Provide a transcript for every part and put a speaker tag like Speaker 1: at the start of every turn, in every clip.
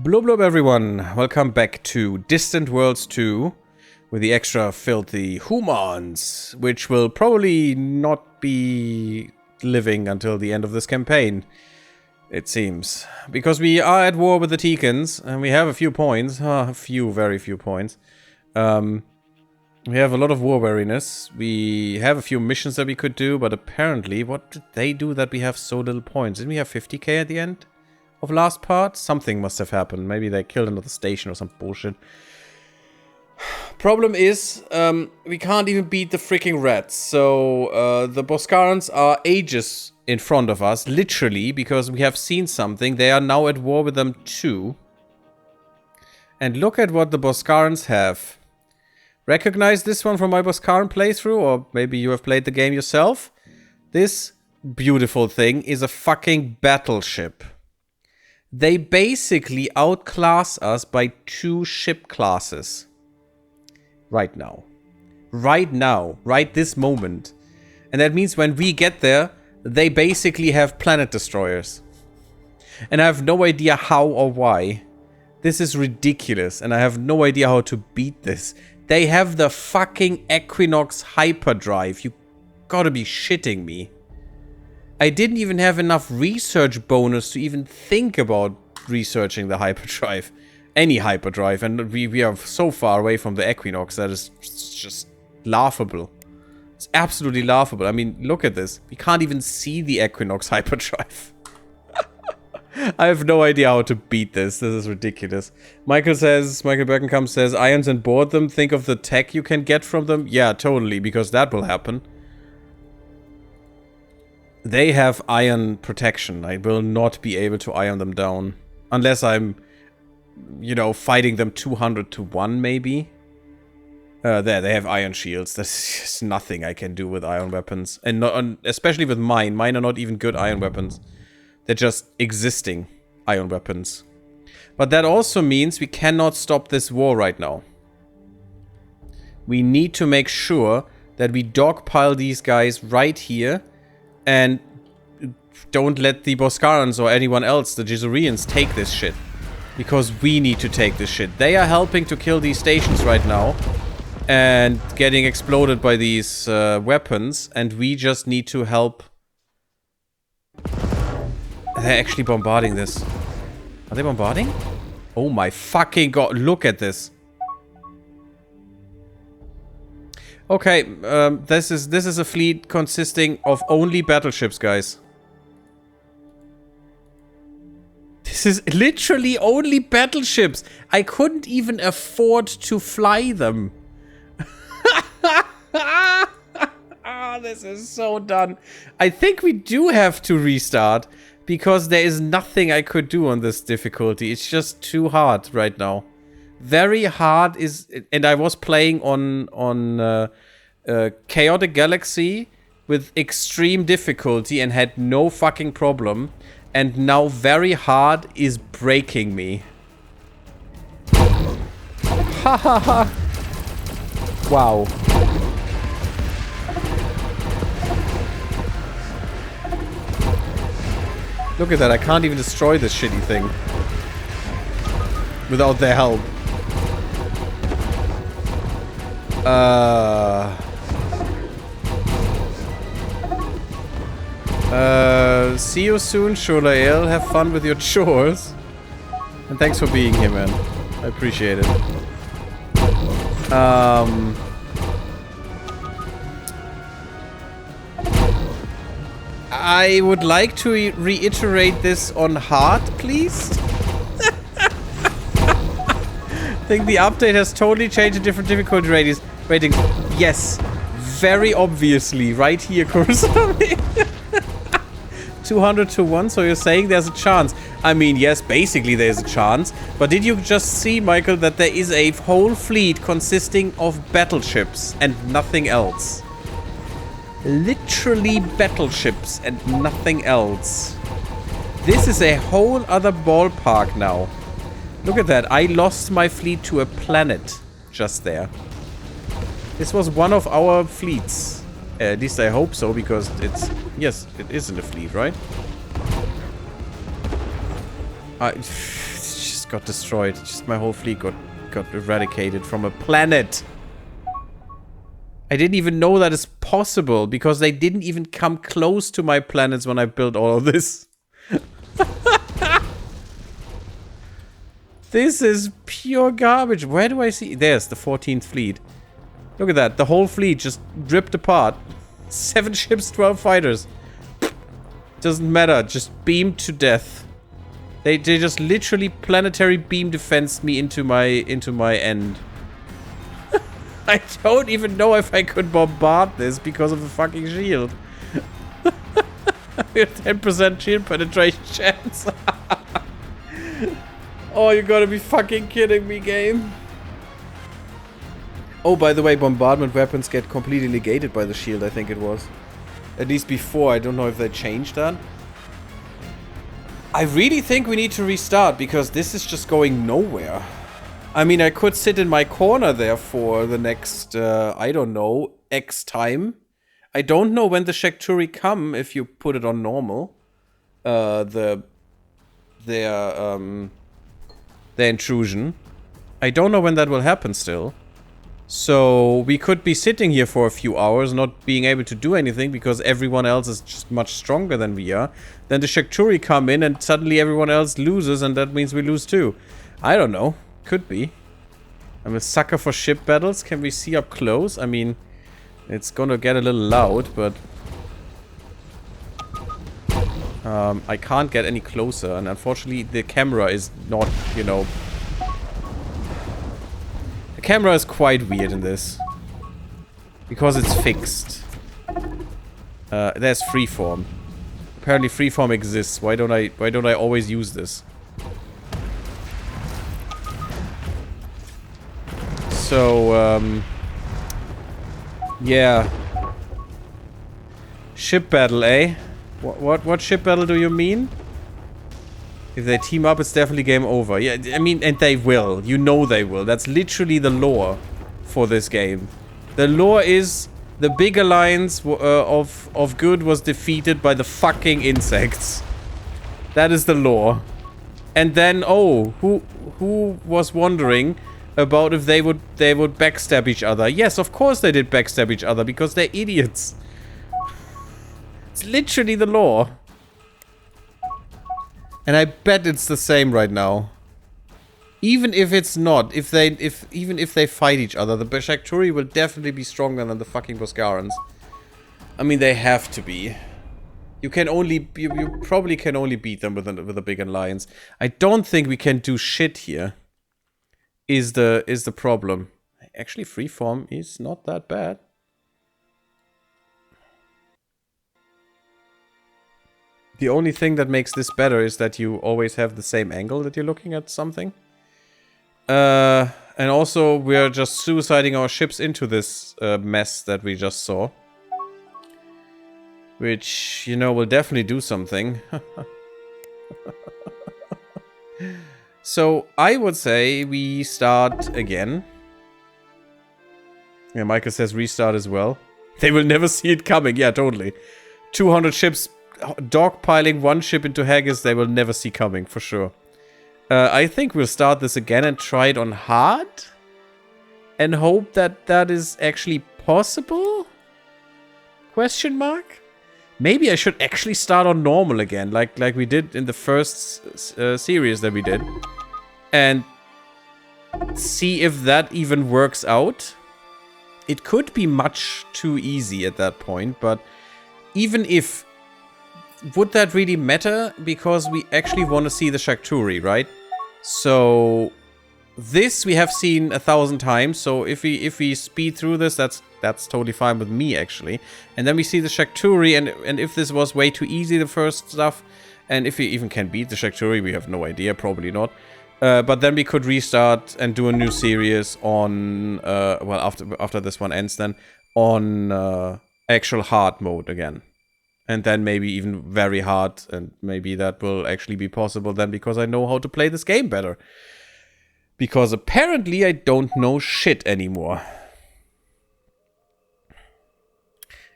Speaker 1: Blub blub everyone, welcome back to Distant Worlds 2 with the extra filthy Hoomans, which will probably not be living until the end of this campaign, it seems. Because we are at war with the Teekans, and we have a few points, very few points. We have a lot of war weariness, we have a few missions that we could do, but apparently, what did they do that we have so little points? Didn't we have 50k at the end of last part? Something must have happened. Maybe they killed another station or some bullshit. Problem is, we can't even beat the freaking rats. So, the Boskarans are ages in front of us, literally, because we have seen something. They are now at war with them too. And look at what the Boskarans have. Recognize this one from my Boskaran playthrough, or maybe you have played the game yourself. This beautiful thing is a fucking battleship. They basically outclass us by 2 ship classes. Right now. Right now. Right this moment. And that means when we get there, they basically have planet destroyers. And I have no idea how or why. This is ridiculous, and I have no idea how to beat this. They have the fucking Equinox hyperdrive. You gotta be shitting me. I didn't even have enough research bonus to even think about researching the hyperdrive. Any hyperdrive, and we are so far away from the Equinox that is just laughable. It's absolutely laughable. I mean, look at this. We can't even see the Equinox hyperdrive. I have no idea how to beat this. This is ridiculous. Michael Berkenkamp says, Ions and board them. Think of the tech you can get from them. Yeah, totally, because that will happen. They have iron protection. I will not be able to iron them down. Unless I'm, you know, fighting them 200 to 1, maybe. There, they have iron shields. There's just nothing I can do with iron weapons. And not, especially with mine. Mine are not even good iron weapons. They're just existing iron weapons. But that also means we cannot stop this war right now. We need to make sure that we dogpile these guys right here. And don't let the Boskarans or anyone else, the Jizurians, take this shit. Because we need to take this shit. They are helping to kill these stations right now. And getting exploded by these weapons. And we just need to help. They're actually bombarding this. Are they bombarding? Oh my fucking god, look at this. Okay, this is a fleet consisting of only battleships, guys. This is literally only battleships. I couldn't even afford to fly them. This is so done. I think we do have to restart because there is nothing I could do on this difficulty. It's just too hard right now. Very hard is, and I was playing on Chaotic Galaxy with extreme difficulty and had no fucking problem. And now very hard is breaking me. Ha ha ha. Wow. Look at that, I can't even destroy this shitty thing without their help. See you soon, Shulael. Have fun with your chores. And thanks for being here, man. I appreciate it. I would like to reiterate this on hard, please. I think the update has totally changed the different difficulty ratings. Yes, very obviously, right here, Kurosami. 200 to 1, so you're saying there's a chance. I mean, yes, basically there's a chance. But did you just see, Michael, that there is a whole fleet consisting of battleships and nothing else? Literally battleships and nothing else. This is a whole other ballpark now. Look at that. I lost my fleet to a planet just there. This was one of our fleets. At least I hope so, because it's... Yes, it isn't a fleet, right? It's just just got destroyed. Just my whole fleet got eradicated from a planet. I didn't even know that is possible because they didn't even come close to my planets when I built all of this. This is pure garbage. Where do I see? There's the 14th fleet. Look at that. The whole fleet just ripped apart. 7 ships, 12 fighters. Doesn't matter. Just beamed to death. They just literally planetary beam defensed me into my end. I don't even know if I could bombard this because of the fucking shield. We have 10% shield penetration chance. Oh, you gotta be fucking kidding me, game. Oh, by the way, bombardment weapons get completely negated by the shield, I think it was. At least before, I don't know if they changed that. I really think we need to restart, because this is just going nowhere. I mean, I could sit in my corner there for the next, I don't know, X time. I don't know when the Shakturi come, if you put it on normal. Their intrusion. I don't know when that will happen still. So we could be sitting here for a few hours, not being able to do anything because everyone else is just much stronger than we are. Then the Shakturi come in and suddenly everyone else loses and that means we lose too. I don't know. Could be. I'm a sucker for ship battles. Can we see up close? I mean, it's gonna get a little loud, but... I can't get any closer, and unfortunately the camera is not, you know... The camera is quite weird in this. Because it's fixed. There's freeform. Apparently freeform exists. Why don't I always use this? So, yeah. Ship battle, eh? What ship battle do you mean? If they team up, it's definitely game over. Yeah, I mean, and they will. You know they will. That's literally the lore for this game. The lore is the big alliance of good was defeated by the fucking insects. That is the lore. And then, oh, who was wondering about if they would backstab each other? Yes, of course they did backstab each other because they're idiots. It's literally the lore. And I bet it's the same right now. Even if it's not, even if they fight each other, the Shakturi will definitely be stronger than the fucking Boskarans. I mean, they have to be. You probably can only beat them with a big alliance. I don't think we can do shit here. Is the problem. Actually, freeform is not that bad. The only thing that makes this better is that you always have the same angle that you're looking at something. And also, we're just suiciding our ships into this mess that we just saw. Which, you know, will definitely do something. So, I would say we start again. Yeah, Michael says restart as well. They will never see it coming. Yeah, totally. 200 ships dogpiling one ship into Haggis, they will never see coming, for sure. I think we'll start this again and try it on hard. And hope that that is actually possible? Question mark? Maybe I should actually start on normal again, like we did in the first series that we did. And see if that even works out. It could be much too easy at that point, but even if... Would that really matter? Because we actually want to see the Shakturi, right? So... This we have seen 1,000 times, so if we speed through this, that's totally fine with me, actually. And then we see the Shakturi, and if this was way too easy, the first stuff, and if we even can beat the Shakturi, we have no idea, probably not. But then we could restart and do a new series on, well, after this one ends then, on actual hard mode again. And then maybe even very hard, and maybe that will actually be possible then, because I know how to play this game better. Because apparently I don't know shit anymore.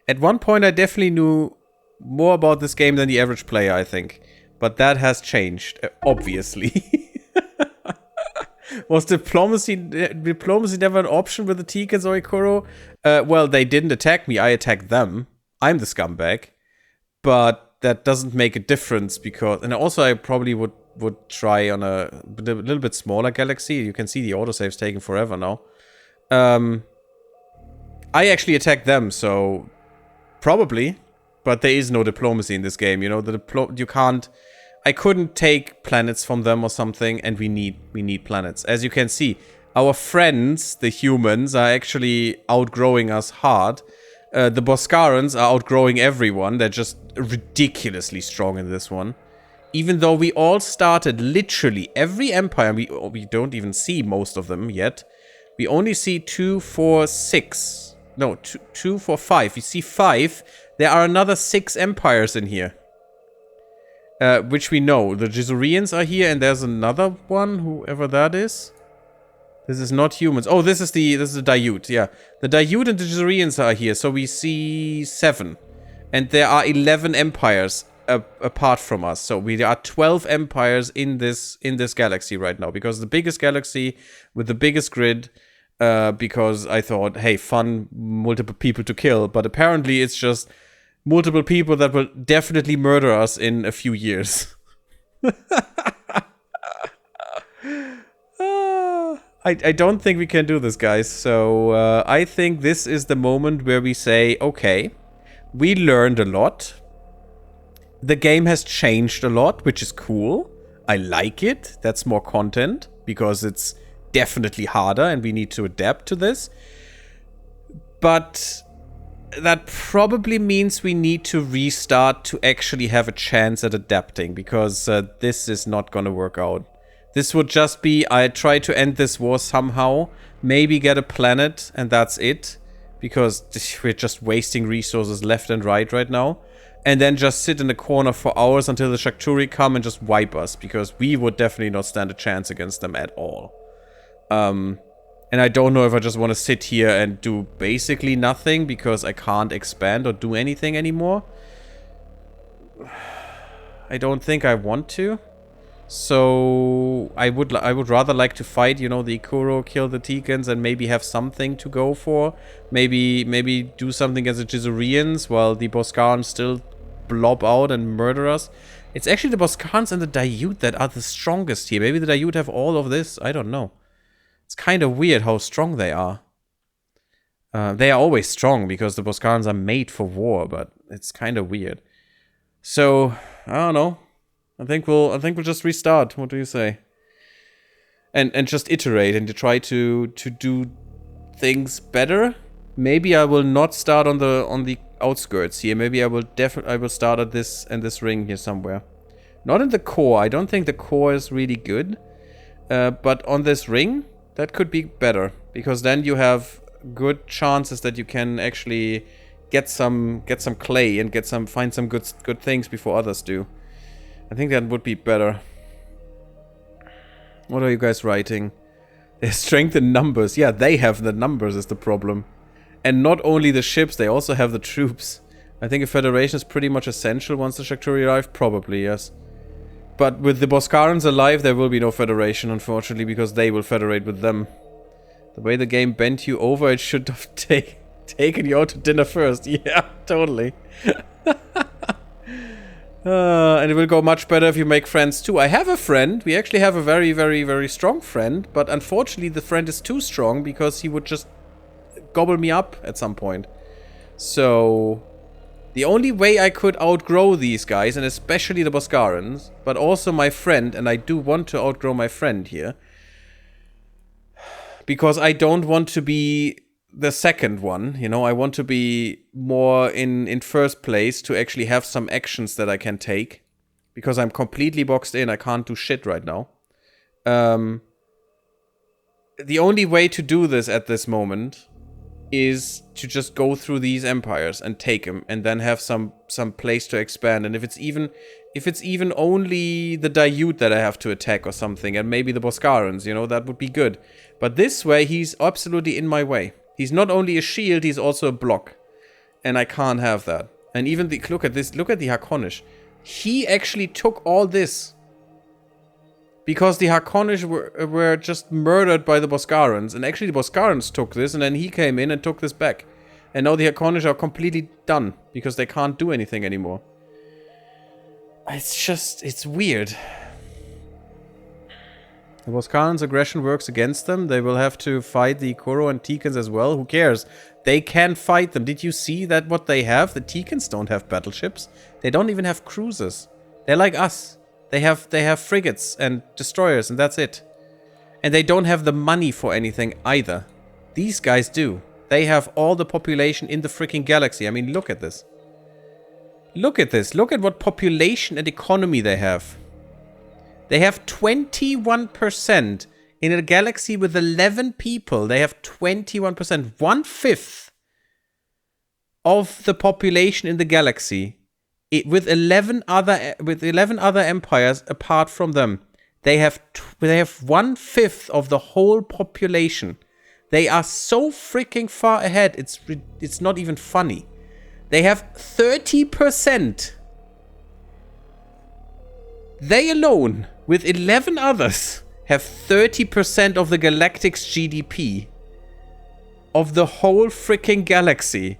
Speaker 1: At one point I definitely knew more about this game than the average player, I think. But that has changed, obviously. Was diplomacy never an option with the Tikans or Ikoro? Well, they didn't attack me. I attacked them. I'm the scumbag. But that doesn't make a difference because... And also, I probably would try on a little bit smaller galaxy. You can see the autosave's taking forever now. I actually attacked them, so... Probably. But there is no diplomacy in this game, you know? You can't... I couldn't take planets from them or something, and we need planets. As you can see, our friends, the humans, are actually outgrowing us hard. The Boskarans are outgrowing everyone. They're just ridiculously strong in this one. Even though we all started literally every empire, we don't even see most of them yet. We only see 2, 4, 6. No, 2, 4, 5. We see 5. There are another 6 empires in here. Which we know. The Jizurians are here, and there's another one, whoever that is. This is not humans. Oh, this is the Daiute, yeah. The Daiute and the Jizurians are here, so we see 7. And there are 11 empires apart from us. So we are 12 empires in this galaxy right now. Because the biggest galaxy with the biggest grid, because I thought, hey, fun, multiple people to kill. But apparently it's just... multiple people that will definitely murder us in a few years. I don't think we can do this, guys. So I think this is the moment where we say, okay, we learned a lot. The game has changed a lot, which is cool. I like it. That's more content because it's definitely harder and we need to adapt to this. But... that probably means we need to restart to actually have a chance at adapting, because this is not gonna work out. This would just be, I try to end this war somehow, maybe get a planet, and that's it. Because we're just wasting resources left and right now. And then just sit in the corner for hours until the Shakturi come and just wipe us, because we would definitely not stand a chance against them at all. And I don't know if I just want to sit here and do basically nothing because I can't expand or do anything anymore. I don't think I want to. So I would rather like to fight, you know, the Ikoro, kill the Tikans, and maybe have something to go for. Maybe do something against the Jizurians while the Boskarans still blob out and murder us. It's actually the Boskarans and the Daiute that are the strongest here. Maybe the Daiute have all of this. I don't know. It's kind of weird how strong they are. They are always strong because the Boskarans are made for war, but it's kind of weird. So, I don't know. I think we'll just restart. What do you say? And just iterate and to try to do things better. Maybe I will not start on the outskirts here. Maybe I will start at this ring here somewhere. Not in the core. I don't think the core is really good. But on this ring, that could be better, because then you have good chances that you can actually get some clay and find some good things before others do. I think that would be better. What are you guys writing? Their strength in numbers. Yeah, they have the numbers is the problem. And not only the ships, they also have the troops. I think a federation is pretty much essential once the Shakturi arrive. Probably, yes. But with the Boskarans alive, there will be no federation, unfortunately, because they will federate with them. The way the game bent you over, it should have taken you out to dinner first. Yeah, totally. And it will go much better if you make friends too. I have a friend. We actually have a very, very, very strong friend. But unfortunately, the friend is too strong because he would just gobble me up at some point. So... the only way I could outgrow these guys, and especially the Boskarans, but also my friend, and I do want to outgrow my friend here, because I don't want to be the second one, you know, I want to be more in first place to actually have some actions that I can take, because I'm completely boxed in, I can't do shit right now. The only way to do this at this moment is to just go through these empires and take them, and then have some place to expand. And if it's even only the Daiute that I have to attack or something, and maybe the Boskarans, you know, that would be good. But this way, he's absolutely in my way. He's not only a shield, he's also a block, and I can't have that. And even look at this, look at the Hakonish. He actually took all this. Because the Harkonnens were just murdered by the Boskarans. And actually the Boskarans took this, and then he came in and took this back. And now the Harkonnens are completely done. Because they can't do anything anymore. It's weird. The Boskarans' aggression works against them. They will have to fight the Kuro and Tikans as well. Who cares? They can fight them. Did you see that what they have? The Tikans don't have battleships. They don't even have cruisers. They're like us. They have frigates and destroyers, and that's it. And they don't have the money for anything either. These guys do. They have all the population in the freaking galaxy. I mean, look at this. Look at this. Look at what population and economy they have. They have 21%. In a galaxy with 11 people, they have 21%. 1/5 of the population in the galaxy. With 11 other empires apart from them. They have 1/5 of the whole population. They are so freaking far ahead. It's not even funny. They have 30%. They alone, with 11 others, have 30% of the galactic's GDP. Of the whole freaking galaxy.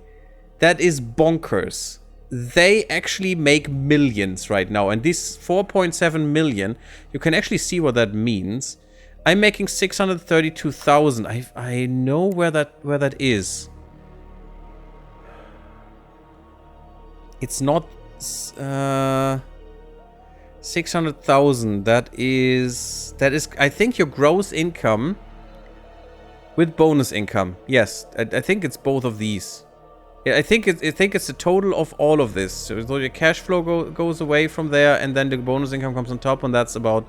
Speaker 1: That is bonkers. They actually make millions right now. And this 4.7 million, you can actually see what that means. I'm making 632,000. I know where that is. It's not 600,000. That is I think your gross income with bonus income. Yes, I think it's both of these. Yeah, I think it's the total of all of this. So your cash flow goes away from there, and then the bonus income comes on top, and that's about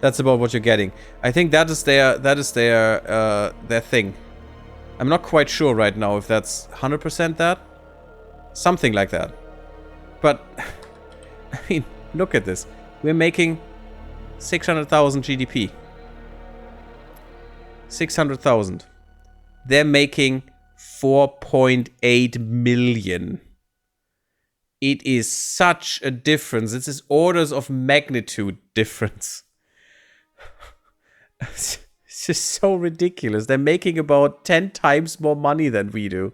Speaker 1: what you're getting. I think that is their thing. I'm not quite sure right now if that's 100% that, something like that. But I mean, look at this. We're making 600,000 GDP. 600,000. They're making 4.8 million. It is such a difference. This is orders of magnitude difference. It's just so ridiculous. They're making about 10 times more money than we do.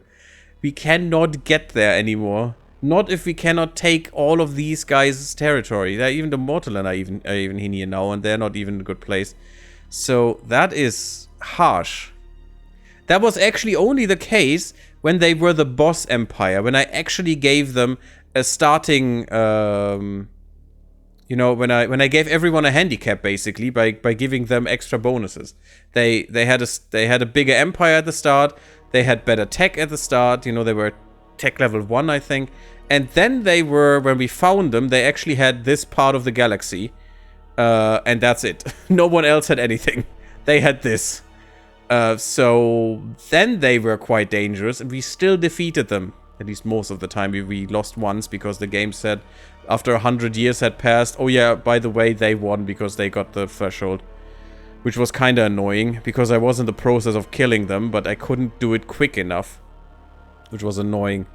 Speaker 1: We cannot get there anymore. Not if we cannot take all of these guys' territory. Even the Mortalan are even in here now, and they're not even in a good place. So that is harsh. That was actually only the case when they were the boss empire. When I actually gave them a starting, you know, when I gave everyone a handicap basically by giving them extra bonuses. They had a bigger empire at the start. They had better tech at the start. You know, they were tech level 1, I think. And then they were, when we found them, they actually had this part of the galaxy. And that's it. No one else had anything. They had this. So then they were quite dangerous, and we still defeated them. At least most of the time. We lost once because the game said after 100 years had passed, oh yeah, by the way, they won because they got the threshold. Which was kind of annoying, because I was in the process of killing them, but I couldn't do it quick enough. Which was annoying.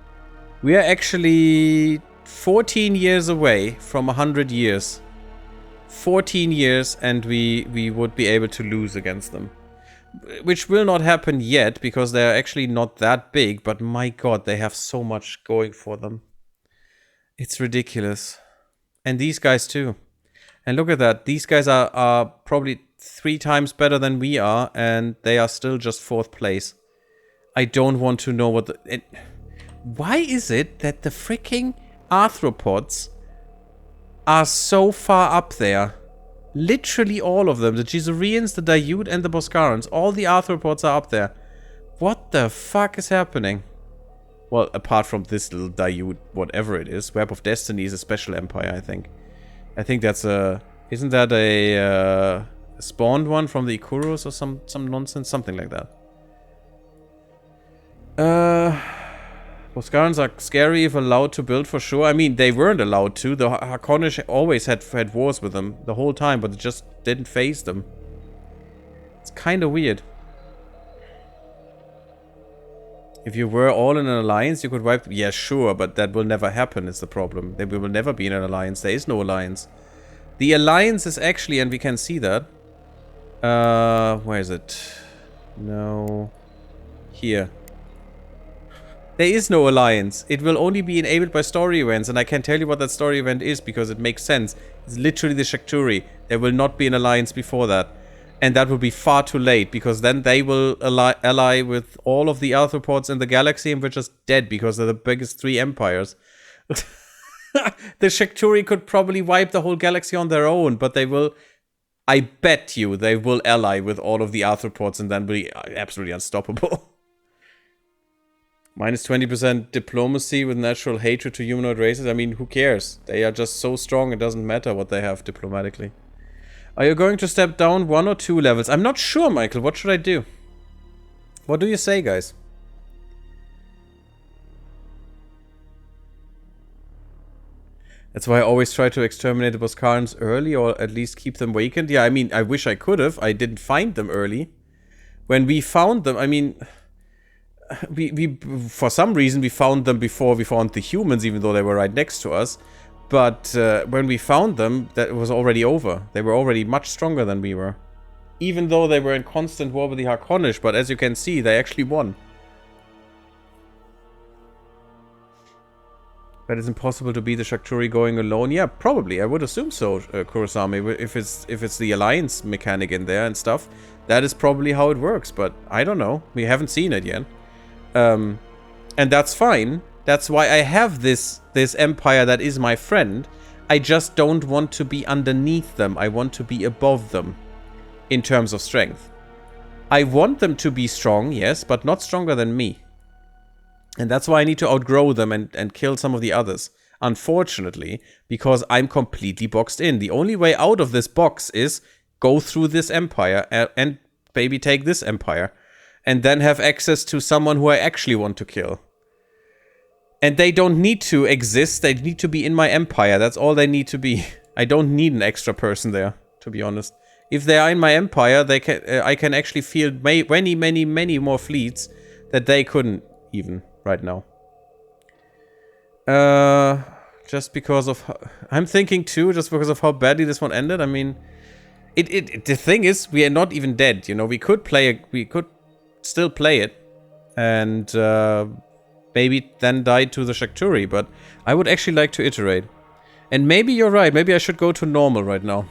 Speaker 1: We are actually 14 years away from 100 years. 14 years, and we would be able to lose against them. Which will not happen yet, because they're actually not that big, but my god, they have so much going for them. It's ridiculous. And these guys too. And look at that, these guys are probably 3 times better than we are, and they are still just 4th place. I don't want to know what why is it that the freaking arthropods are so far up there? Literally all of them. The Gizurians, the Dayud, and the Boskarans. All the arthropods are up there. What the fuck is happening? Well, apart from this little Dayud, whatever it is. Web of Destiny is a special empire, I think. I think that's a... Isn't that a spawned one from the Ikuros or some nonsense? Something like that. Boskarans are scary if allowed to build, for sure. I mean, they weren't allowed to. The Harkonnens always had wars with them the whole time, but it just didn't phase them. It's kind of weird. If you were all in an alliance, you could wipe... Yeah, sure, but that will never happen is the problem. We will never be in an alliance. There is no alliance. The alliance is actually, and we can see that, Where is it? No. Here. There is no alliance. It will only be enabled by story events, and I can tell you what that story event is because it makes sense. It's literally the Shakturi. There will not be an alliance before that. And that will be far too late, because then they will ally with all of the arthropods in the galaxy, and we're just dead because they're the biggest 3 empires. The Shakturi could probably wipe the whole galaxy on their own, but they will... I bet you they will ally with all of the arthropods and then be absolutely unstoppable. Minus 20% diplomacy with natural hatred to humanoid races. I mean, who cares? They are just so strong, it doesn't matter what they have diplomatically. Are you going to step down 1 or 2 levels? I'm not sure, Michael. What should I do? What do you say, guys? That's why I always try to exterminate the Boscarans early, or at least keep them vacant. Yeah, I mean, I wish I could have. I didn't find them early. When we found them, I mean... We for some reason, we found them before we found the humans, even though they were right next to us. But when we found them, that was already over. They were already much stronger than we were. Even though they were in constant war with the Harkonnish, but as you can see, they actually won. But it's impossible to beat the Shakturi going alone. Yeah, probably. I would assume so, Kurosami. If it's the alliance mechanic in there and stuff, that is probably how it works. But I don't know. We haven't seen it yet. And that's fine. That's why I have this empire that is my friend. I just don't want to be underneath them. I want to be above them in terms of strength. I want them to be strong, yes, but not stronger than me. And that's why I need to outgrow them and kill some of the others. Unfortunately, because I'm completely boxed in. The only way out of this box is go through this empire and maybe take this empire. And then have access to someone who I actually want to kill. And they don't need to exist. They need to be in my empire. That's all they need to be. I don't need an extra person there, to be honest. If they are in my empire, they can. I can actually field many more fleets that they couldn't even right now. Just because of... I'm thinking too, just because of how badly this one ended. I mean... The thing is, we are not even dead, you know. We could play... We could still play it. And... maybe then die to the Shakturi, but I would actually like to iterate. And maybe you're right, maybe I should go to normal right now.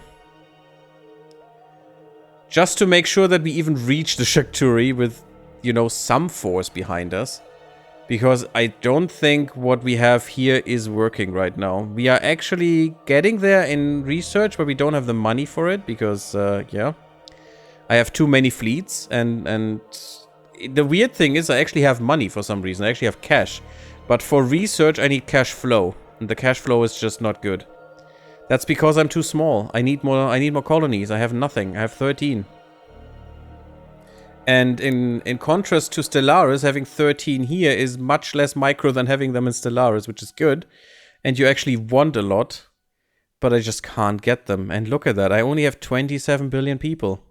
Speaker 1: Just to make sure that we even reach the Shakturi with, you know, some force behind us. Because I don't think what we have here is working right now. We are actually getting there in research, but we don't have the money for it, because, yeah. I have too many fleets, and the weird thing is I actually have money for some reason. I actually have cash. But for research, I need cash flow. And the cash flow is just not good. That's because I'm too small. I need more colonies. I have nothing. I have 13. And in contrast to Stellaris, having 13 here is much less micro than having them in Stellaris, which is good. And you actually want a lot. But I just can't get them. And look at that. I only have 27 billion people.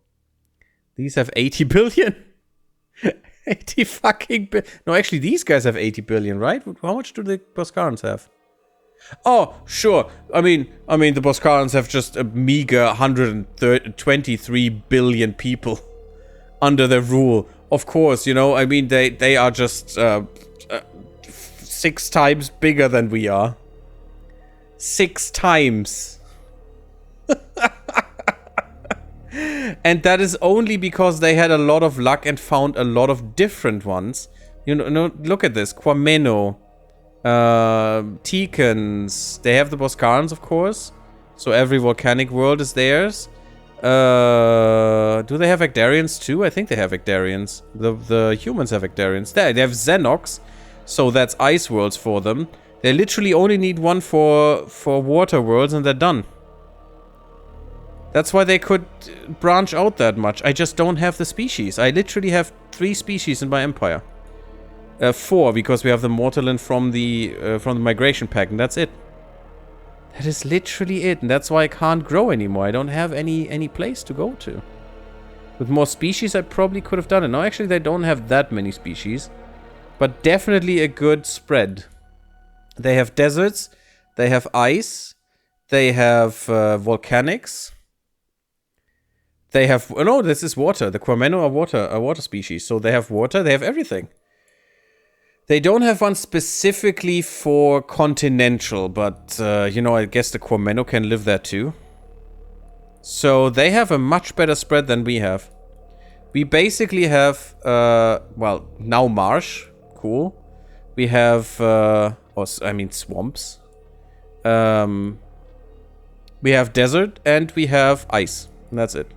Speaker 1: These have 80 billion. 80 fucking billion. No, actually, these guys have 80 billion, right? How much do the Boscarans have? Oh, sure. I mean, the Boscarans have just a meager 123 billion people under their rule. Of course, you know, I mean, they are just 6 times bigger than we are. 6 times. And that is only because they had a lot of luck and found a lot of different ones. You know, look at this. Quameno. Tikans. They have the Boscarans, of course. So every volcanic world is theirs. Do they have Ecdarians too? I think they have Ecdarians. The humans have Ecdarians. They have Xenox. So that's ice worlds for them. They literally only need one for water worlds and they're done. That's why they could branch out that much. I just don't have the species. I literally have 3 species in my empire. 4, because we have the Mortalin from the migration pack, and that's it. That is literally it, and that's why I can't grow anymore. I don't have any place to go to. With more species, I probably could have done it. No, actually, they don't have that many species. But definitely a good spread. They have deserts. They have ice. They have volcanics. They have... Oh, no, this is water. The Quameno are a water species. So they have water. They have everything. They don't have one specifically for continental, but, you know, I guess the Quameno can live there too. So they have a much better spread than we have. We basically have, well, now marsh. Cool. We have, swamps. We have desert and we have ice. And that's it.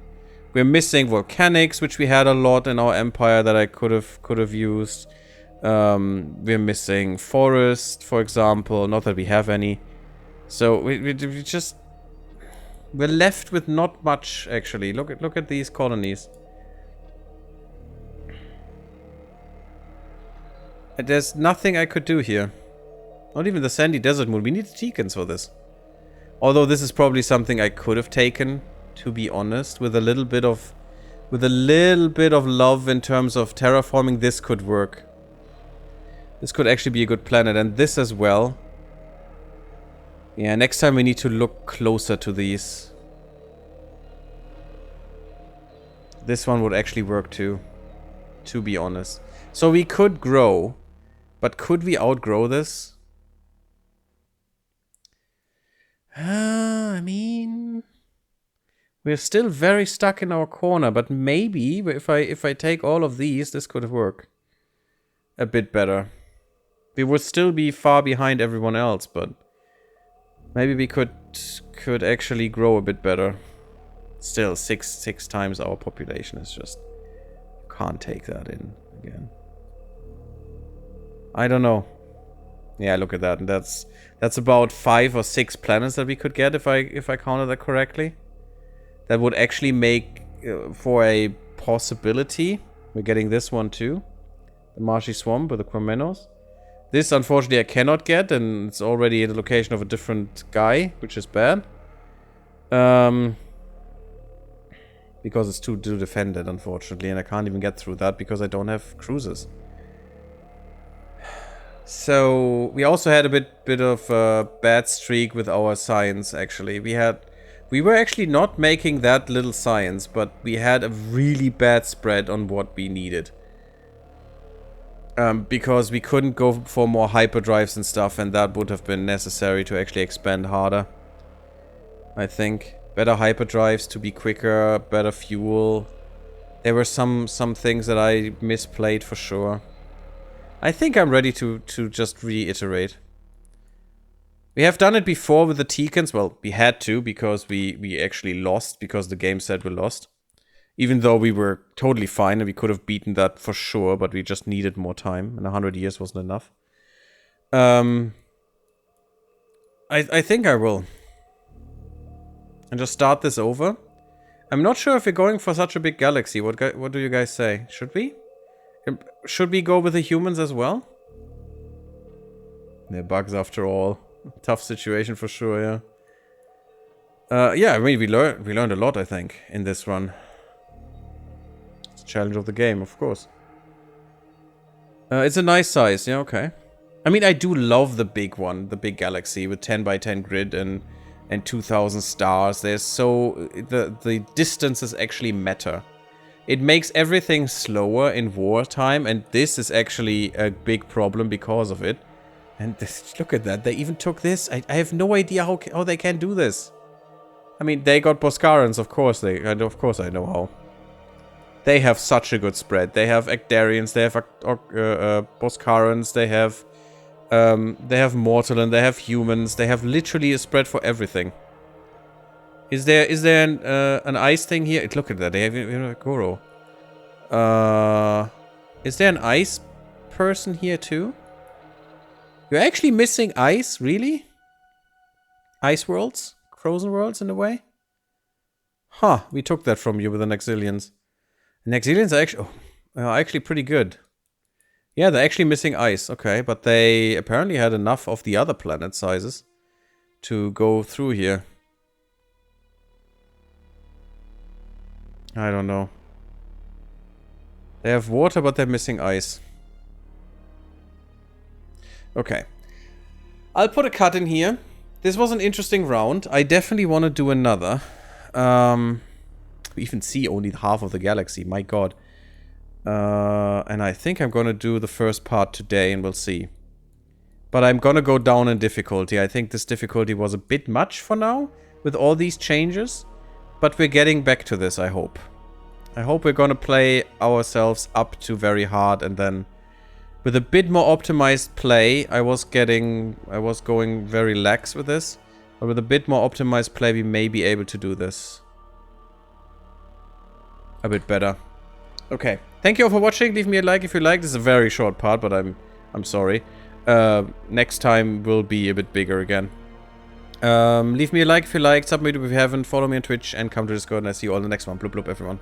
Speaker 1: We're missing volcanics, which we had a lot in our empire that I could have used. We're missing forest, for example. Not that we have any. So we just... We're left with not much, actually. Look at these colonies. There's nothing I could do here. Not even the sandy desert moon. We need Teekans for this. Although this is probably something I could have taken, to be honest, with a little bit of love in terms of terraforming. This could work. This could actually be a good planet, and this as well. Yeah, next time we need to look closer to these. This one would actually work too, to be honest. So we could grow, but could we outgrow this? I mean, we're still very stuck in our corner, but maybe if I take all of these, this could work a bit better. We would still be far behind everyone else, but maybe we could actually grow a bit better. Still, six times our population is just... Can't take that in again. I don't know. Yeah, look at that. And that's about 5 or 6 planets that we could get if I counted that correctly. That would actually make for a possibility. We're getting this one too. The marshy swamp with the Quamenos. This, unfortunately, I cannot get, and it's already at the location of a different guy, which is bad. Because it's too defended, unfortunately, and I can't even get through that because I don't have cruisers. So, we also had a bit of a bad streak with our science, actually. We were actually not making that little science, but we had a really bad spread on what we needed. Because we couldn't go for more hyperdrives and stuff, and that would have been necessary to actually expand harder. I think. Better hyperdrives to be quicker, better fuel. There were some things that I misplayed for sure. I think I'm ready to just reiterate. We have done it before with the Teekans. Well, we had to, because we actually lost, because the game said we lost. Even though we were totally fine and we could have beaten that for sure, but we just needed more time, and 100 years wasn't enough. I think I will. And just start this over. I'm not sure if we're going for such a big galaxy. What do you guys say? Should we? Should we go with the humans as well? They're bugs after all. Tough situation for sure, yeah. Yeah, I mean, we learned a lot, I think, in this run. It's a challenge of the game, of course. It's a nice size, yeah, okay. I mean, I do love the big one, the big galaxy with 10 by 10 grid and 2,000 stars. There's so... The distances actually matter. It makes everything slower in wartime, and this is actually a big problem because of it. And this, look at that, they even took this. I have no idea how they can do this. I mean, they got Boscarans, of course I know how. They have such a good spread. They have Ecdarians, they have Boscarans, they have Mortalan, they have humans, they have literally a spread for everything. Is there an ice thing here? Look at that, they have a Goro. Is there an ice person here too? You're actually missing ice? Really? Ice worlds? Frozen worlds in a way? Huh, we took that from you with the Nexilians. Nexilians are actually pretty good. Yeah, they're actually missing ice, okay, but they apparently had enough of the other planet sizes to go through here. I don't know. They have water, but they're missing ice. Okay. I'll put a cut in here. This was an interesting round. I definitely want to do another. We even see only half of the galaxy. My god. And I think I'm gonna do the first part today, and we'll see. But I'm gonna go down in difficulty. I think this difficulty was a bit much for now, with all these changes. But we're getting back to this, I hope. I hope we're gonna play ourselves up to very hard, and then with a bit more optimized play, I was going very lax with this. But with a bit more optimized play, we may be able to do this a bit better. Okay. Thank you all for watching. Leave me a like if you like. This is a very short part, but I'm sorry. Next time will be a bit bigger again. Leave me a like if you like. Submit if you haven't. Follow me on Twitch and come to Discord, and I see you all in the next one. Bloop bloop, everyone.